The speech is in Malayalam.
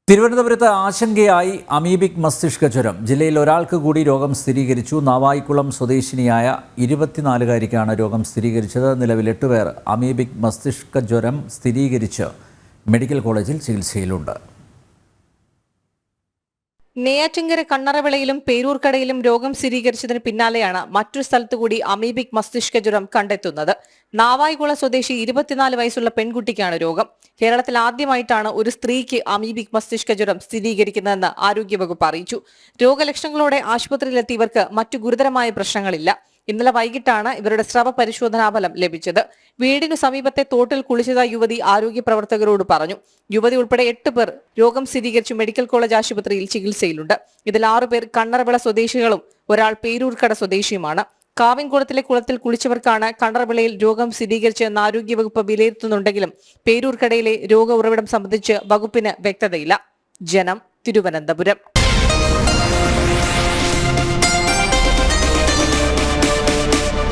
തിരുവനന്തപുരത്ത് ആശങ്കയായി അമീബിക് മസ്തിഷ്ക ജ്വരം. ജില്ലയിൽ ഒരാൾക്ക് കൂടി രോഗം സ്ഥിരീകരിച്ചു. നാവായിക്കുളം സ്വദേശിനിയായ 24-കാരിക്കാണ് രോഗം സ്ഥിരീകരിച്ചത്. നിലവിൽ 8 പേർ അമീബിക് മസ്തിഷ്ക ജ്വരം സ്ഥിരീകരിച്ച് മെഡിക്കൽ കോളേജിൽ ചികിത്സയിലുണ്ട്. നെയ്യാറ്റിൻകര കണ്ണറവിളയിലും പേരൂർക്കടയിലും രോഗം സ്ഥിരീകരിച്ചതിന് പിന്നാലെയാണ് മറ്റൊരു സ്ഥലത്തുകൂടി അമീബിക് മസ്തിഷ്ക ജ്വരം കണ്ടെത്തുന്നത്. നാവായിക്കുളം സ്വദേശി 24 വയസ്സുള്ള പെൺകുട്ടിക്കാണ് രോഗം. കേരളത്തിൽ ആദ്യമായിട്ടാണ് ഒരു സ്ത്രീക്ക് അമീബിക് മസ്തിഷ്ക ജ്വരം സ്ഥിരീകരിക്കുന്നതെന്ന് ആരോഗ്യവകുപ്പ് അറിയിച്ചു. രോഗലക്ഷണങ്ങളോടെ ആശുപത്രിയിലെത്തിയവർക്ക് മറ്റു ഗുരുതരമായ പ്രശ്നങ്ങളില്ല. ഇന്നലെ വൈകിട്ടാണ് ഇവരുടെ സ്രവ പരിശോധനാഫലം ലഭിച്ചത്. വീടിനു സമീപത്തെ തോട്ടിൽ കുളിച്ചതായി യുവതി ആരോഗ്യ പ്രവർത്തകരോട് പറഞ്ഞു. യുവതി ഉൾപ്പെടെ 8 പേർ രോഗം സ്ഥിരീകരിച്ച് മെഡിക്കൽ കോളേജ് ആശുപത്രിയിൽ ചികിത്സയിലുണ്ട്. ഇതിൽ 6 പേർ കണ്ണറവിള സ്വദേശികളും ഒരാൾ പേരൂർക്കട സ്വദേശിയുമാണ്. കാവിൻകുളത്തിലെ കുളത്തിൽ കുളിച്ചവർക്കാണ് കണ്ണറവിളയിൽ രോഗം സ്ഥിരീകരിച്ചതെന്ന് ആരോഗ്യവകുപ്പ് വിലയിരുത്തുന്നുണ്ടെങ്കിലും പേരൂർക്കടയിലെ രോഗ ഉറവിടം സംബന്ധിച്ച് വകുപ്പിന് വ്യക്തതയില്ല. ജനം, തിരുവനന്തപുരം.